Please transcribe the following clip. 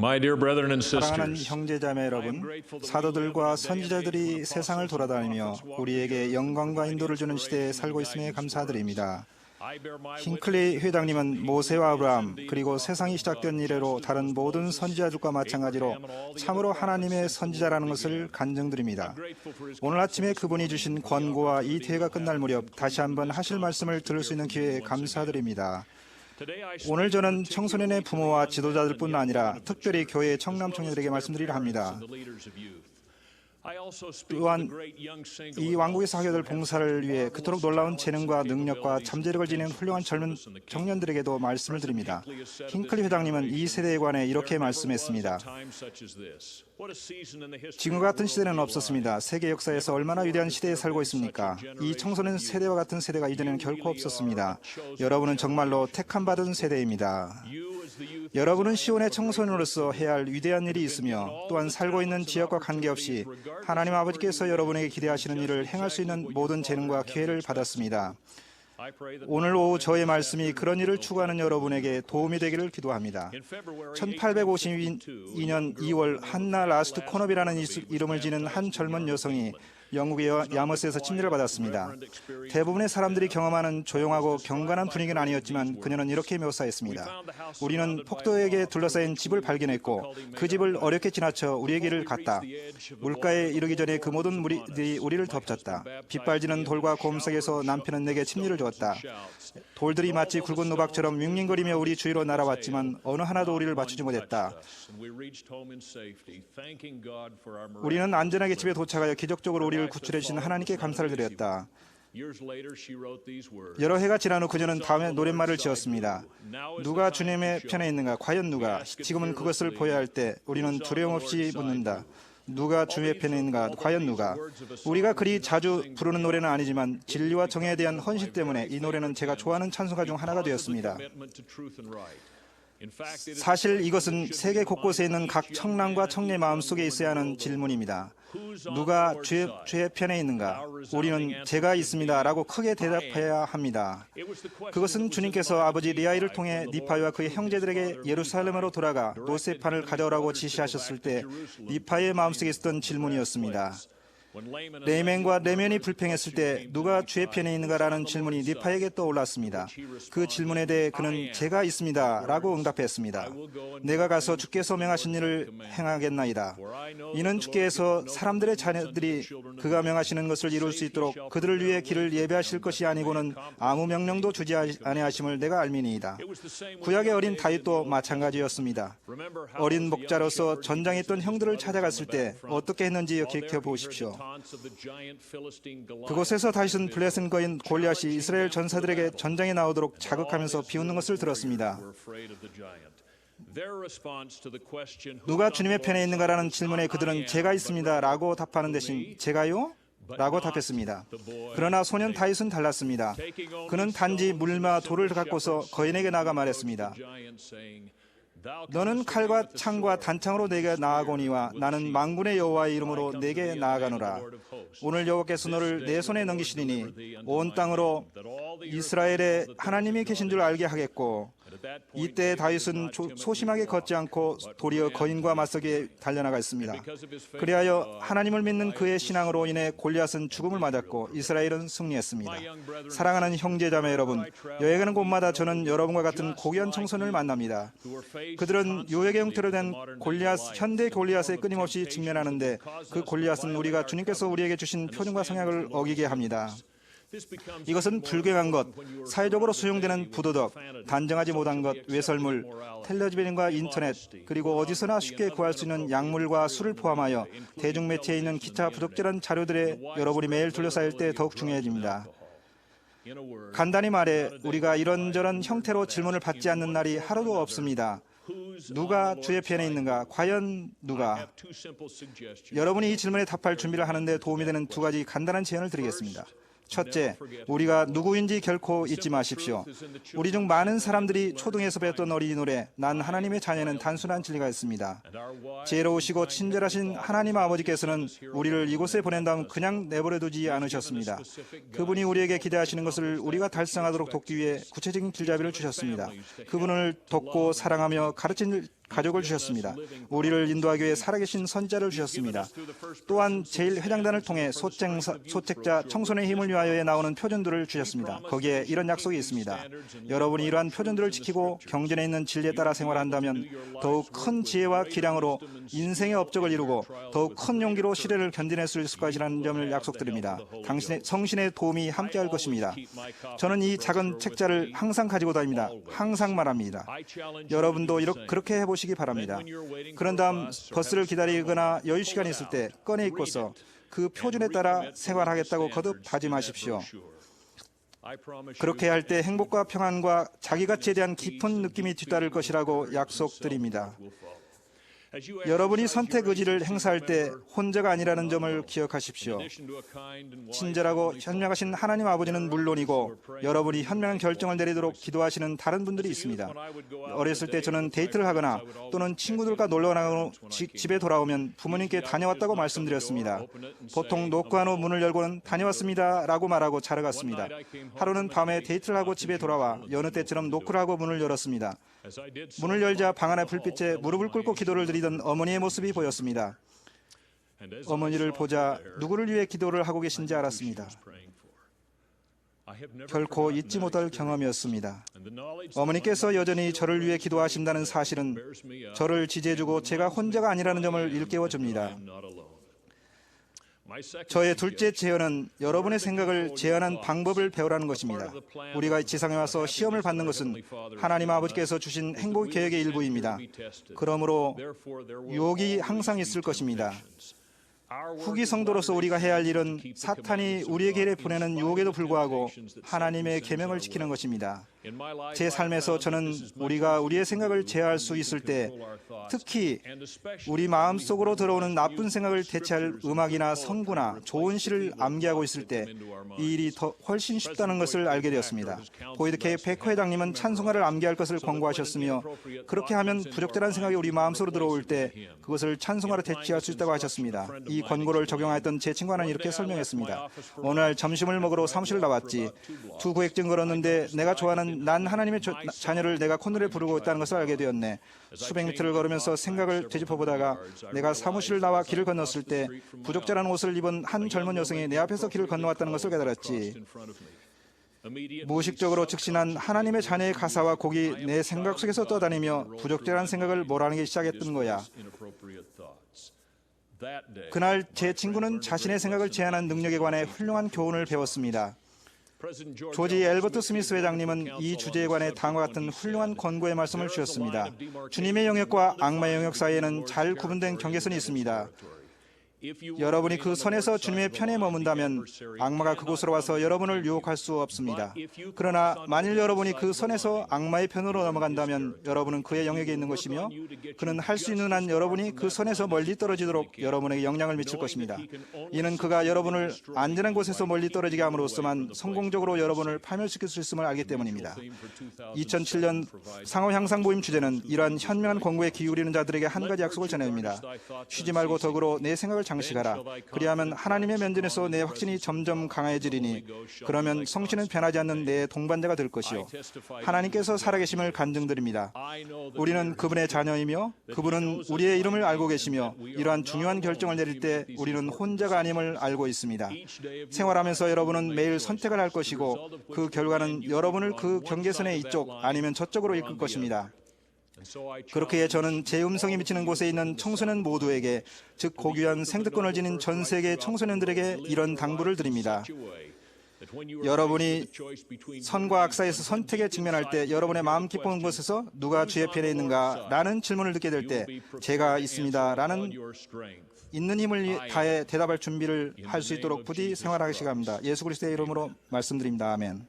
My dear brethren and 사랑하는 sisters, 형제자매 여러분, 사도들과 선지자들이 세상을 돌아다니며 우리에게 영광과 인도를 주는 시대에 살고 있음에 감사드립니다. 힝클리 회장님은 모세와 아브라함 그리고 세상이 시작된 이래로 다른 모든 선지자들과 마찬가지로 참으로 하나님의 선지자라는 것을 간증드립니다. 오늘 아침에 그분이 주신 권고와 이 대회가 끝날 무렵 다시 한번 하실 말씀을 들을 수 있는 기회에 감사드립니다. 오늘 저는 청소년의 부모와 지도자들뿐 아니라 특별히 교회의 청남 청년들에게 말씀드리려 합니다. 또한 이 왕국에서 하게 될 봉사를 위해 그토록 놀라운 재능과 능력과 잠재력을 지닌 훌륭한 젊은 청년들에게도 말씀을 드립니다. 힝클리 회장님은 이 세대에 관해 이렇게 말씀했습니다. 지금과 같은 시대는 없었습니다. 세계 역사에서 얼마나 위대한 시대에 살고 있습니까? 이 청소년 세대와 같은 세대가 이전에는 결코 없었습니다. 여러분은 정말로 택함받은 세대입니다. 여러분은 시온의 청소년으로서 해야 할 위대한 일이 있으며 또한 살고 있는 지역과 관계없이 하나님 아버지께서 여러분에게 기대하시는 일을 행할 수 있는 모든 재능과 기회를 받았습니다. 오늘 오후 저의 말씀이 그런 일을 추구하는 여러분에게 도움이 되기를 기도합니다. 1852년 2월 한나 라스트 코너비라는 이름을 지닌 한 젊은 여성이 영국의 야머스에서 침례를 받았습니다. 대부분의 사람들이 경험하는 조용하고 경건한 분위기는 아니었지만 그녀는 이렇게 묘사했습니다. 우리는 폭도에게 둘러싸인 집을 발견했고 그 집을 어렵게 지나쳐 우리의 길을 갔다. 물가에 이르기 전에 그 모든 무리들이 우리를 덮쳤다. 빗발지는 돌과 곰 속에서 남편은 내게 침례를 주었다. 돌들이 마치 굵은 노박처럼 윙윙거리며 우리 주위로 날아왔지만 어느 하나도 우리를 맞추지 못했다. 우리는 안전하게 집에 도착하여 기적적으로 우리를 구출해 주신 하나님께 감사를 드렸다. 여러 해가 지난 후 그녀는 다음에 노랫말을 지었습니다. 누가 주님의 편에 있는가? 과연 누가? 지금은 그것을 보여야 할 때 우리는 두려움 없이 묻는다. 누가 주의 편에 있는가? 과연 누가? 우리가 그리 자주 부르는 노래는 아니지만 진리와 정의에 대한 헌신 때문에 이 노래는 제가 좋아하는 찬송가 중 하나가 되었습니다. 사실 이것은 세계 곳곳에 있는 각 청남과 청년의 마음속에 있어야 하는 질문입니다. 누가 주의 편에 있는가? 우리는 제가 있습니다 라고 크게 대답해야 합니다. 그것은 주님께서 아버지 리아이를 통해 니파이와 그의 형제들에게 예루살렘으로 돌아가 노새판을 가져오라고 지시하셨을 때 니파이의 마음속에 있었던 질문이었습니다. 레이맨과 레면이 불평했을 때 누가 주의 편에 있는가라는 질문이 니파에게 떠올랐습니다. 그 질문에 대해 그는 제가 있습니다 라고 응답했습니다. 내가 가서 주께서 명하신 일을 행하겠나이다. 이는 주께서 사람들의 자녀들이 그가 명하시는 것을 이룰 수 있도록 그들을 위해 길을 예배하실 것이 아니고는 아무 명령도 주지 아니하심을 내가 알미니이다. 구약의 어린 다윗도 마찬가지였습니다. 어린 목자로서 전장에 있던 형들을 찾아갔을 때 어떻게 했는지 기억해 보십시오. 그곳에서 다윗은 블레셋 거인 골리앗이 이스라엘 전사들에게 전장에 나오도록 자극하면서 비웃는 것을 들었습니다. 누가 주님의 편에 있는가라는 질문에 그들은 제가 있습니다 라고 답하는 대신 제가요? 라고 답했습니다. 그러나 소년 다윗은 달랐습니다. 그는 단지 물마 돌을 갖고서 거인에게 나가 말했습니다. 너는 칼과 창과 단창으로 내게 나아가거니와 나는 만군의 여호와의 이름으로 내게 나아가노라. 오늘 여호와께서 너를 내 손에 넘기시리니 온 땅으로 이스라엘에 하나님이 계신 줄 알게 하겠고 이때 다윗은 소심하게 걷지 않고 도리어 거인과 맞서기에 달려나갔습니다. 그리하여 하나님을 믿는 그의 신앙으로 인해 골리앗은 죽음을 맞았고 이스라엘은 승리했습니다. 사랑하는 형제자매 여러분, 여행 가는 곳마다 저는 여러분과 같은 고귀한 청소년을 만납니다. 그들은 요역의 형태로 된 현대 골리앗에 끊임없이 직면하는데 그 골리앗은 우리가 주님께서 우리에게 주신 표준과 성향을 어기게 합니다. 이것은 불경한 것, 사회적으로 수용되는 부도덕, 단정하지 못한 것, 외설물, 텔레비전과 인터넷, 그리고 어디서나 쉽게 구할 수 있는 약물과 술을 포함하여 대중매체에 있는 기타 부적절한 자료들에 여러분이 매일 둘러싸일 때 더욱 중요해집니다. 간단히 말해 우리가 이런저런 형태로 질문을 받지 않는 날이 하루도 없습니다. 누가 주의 편에 있는가? 과연 누가? 여러분이 이 질문에 답할 준비를 하는데 도움이 되는 두 가지 간단한 제안을 드리겠습니다. 첫째, 우리가 누구인지 결코 잊지 마십시오. 우리 중 많은 사람들이 초등에서 배웠던 어린이 노래 난 하나님의 자녀는 단순한 진리가 있습니다. 지혜로우시고 친절하신 하나님 아버지께서는 우리를 이곳에 보낸 다음 그냥 내버려두지 않으셨습니다. 그분이 우리에게 기대하시는 것을 우리가 달성하도록 돕기 위해 구체적인 길잡이를 주셨습니다. 그분을 돕고 사랑하며 가르칠 가족을 주셨습니다. 우리를 인도하기 위해 살아계신 선지자를 주셨습니다. 또한 제1회장단을 통해 소책자 청소년의 힘을 위하여에 나오는 표준들을 주셨습니다. 거기에 이런 약속이 있습니다. 여러분이 이러한 표준들을 지키고 경전에 있는 진리에 따라 생활한다면 더욱 큰 지혜와 기량으로 인생의 업적을 이루고 더욱 큰 용기로 시련을 견뎌낼 수 있을 것이라는 점을 약속드립니다. 당신의 성신의 도움이 함께할 것입니다. 저는 이 작은 책자를 항상 가지고 다닙니다. 항상 말합니다. 여러분도 그렇게 해보시기 바랍니다. 그런 다음 버스를 기다리거나 여유 시간이 있을 때 꺼내 읽고서 그 표준에 따라 생활하겠다고 거듭 다짐하십시오. 그렇게 할 때 행복과 평안과 자기가치에 대한 깊은 느낌이 뒤따를 것이라고 약속드립니다. 여러분이 선택 의지를 행사할 때 혼자가 아니라는 점을 기억하십시오. 친절하고 현명하신 하나님 아버지는 물론이고 여러분이 현명한 결정을 내리도록 기도하시는 다른 분들이 있습니다. 어렸을 때 저는 데이트를 하거나 또는 친구들과 놀러 나가고 집에 돌아오면 부모님께 다녀왔다고 말씀드렸습니다. 보통 노크한 후 문을 열고는 다녀왔습니다 라고 말하고 자러 갔습니다. 하루는 밤에 데이트를 하고 집에 돌아와 여느 때처럼 노크를 하고 문을 열었습니다. 문을 열자 방 안의 불빛에 무릎을 꿇고 기도를 드리던 어머니의 모습이 보였습니다. 어머니를 보자 누구를 위해 기도를 하고 계신지 알았습니다. 결코 잊지 못할 경험이었습니다. 어머니께서 여전히 저를 위해 기도하신다는 사실은 저를 지지해주고 제가 혼자가 아니라는 점을 일깨워줍니다. 저의 둘째 제언은 여러분의 생각을 제한한 방법을 배우라는 것입니다. 우리가 지상에 와서 시험을 받는 것은 하나님 아버지께서 주신 행복 계획의 일부입니다. 그러므로 유혹이 항상 있을 것입니다. 후기 성도로서 우리가 해야 할 일은 사탄이 우리에게 보내는 유혹에도 불구하고 하나님의 계명을 지키는 것입니다. 제 삶에서 저는 우리가 우리의 생각을 제어할 수 있을 때, 특히 우리 마음속으로 들어오는 나쁜 생각을 대체할 음악이나 성구나 좋은 시를 암기하고 있을 때 이 일이 더 훨씬 쉽다는 것을 알게 되었습니다. 보이드 K 베커 회장님은 찬송가를 암기할 것을 권고하셨으며 그렇게 하면 부적절한 생각이 우리 마음속으로 들어올 때 그것을 찬송가로 대체할 수 있다고 하셨습니다. 이 권고를 적용하였던 제 친구 하나는 이렇게 설명했습니다. 어느 날 점심을 먹으러 사무실을 나왔지. 2구획증 걸었는데 내가 좋아하는 난 하나님의 자녀를 내가 콧노래 부르고 있다는 것을 알게 되었네. 수백 미터를 걸으면서 생각을 되짚어보다가 내가 사무실을 나와 길을 건넜을 때 부적절한 옷을 입은 한 젊은 여성이 내 앞에서 길을 건너왔다는 것을 깨달았지. 무의식적으로 즉시 난 하나님의 자녀의 가사와 곡이 내 생각 속에서 떠다니며 부적절한 생각을 몰아내기 시작했던 거야. 그날 제 친구는 자신의 생각을 제한한 능력에 관해 훌륭한 교훈을 배웠습니다. 조지 엘버트 스미스 회장님은 이 주제에 관해 다음과 같은 훌륭한 권고의 말씀을 주셨습니다. 주님의 영역과 악마의 영역 사이에는 잘 구분된 경계선이 있습니다. 여러분이 그 선에서 주님의 편에 머문다면 악마가 그곳으로 와서 여러분을 유혹할 수 없습니다. 그러나 만일 여러분이 그 선에서 악마의 편으로 넘어간다면 여러분은 그의 영역에 있는 것이며 그는 할 수 있는 한 여러분이 그 선에서 멀리 떨어지도록 여러분에게 영향을 미칠 것입니다. 이는 그가 여러분을 안전한 곳에서 멀리 떨어지게 함으로써만 성공적으로 여러분을 파멸시킬 수 있음을 알기 때문입니다. 2007년 상호 향상 모임 주제는 이러한 현명한 권고에 기울이는 자들에게 한 가지 약속을 전합니다. 쉬지 말고 덕으로 내 생각을 장식하라. 그리하면 하나님의 면전에서 내 확신이 점점 강해지리니 그러면 성신은 변하지 않는 내 동반자가 될 것이요. 하나님께서 살아계심을 간증드립니다. 우리는 그분의 자녀이며 그분은 우리의 이름을 알고 계시며 이러한 중요한 결정을 내릴 때 우리는 혼자가 아님을 알고 있습니다. 생활하면서 여러분은 매일 선택을 할 것이고 그 결과는 여러분을 그 경계선의 이쪽 아니면 저쪽으로 이끌 것입니다. 그렇기에 저는 제 음성이 미치는 곳에 있는 청소년 모두에게, 즉 고귀한 생득권을 지닌 전 세계 청소년들에게 이런 당부를 드립니다. 여러분이 선과 악 사이에서 선택에 직면할 때 여러분의 마음 깊은 곳에서 누가 주의 편에 있는가? 라는 질문을 듣게 될 때 제가 있습니다. 라는 있는 힘을 다해 대답할 준비를 할 수 있도록 부디 생활하시기 바랍니다. 예수 그리스도의 이름으로 말씀드립니다. 아멘.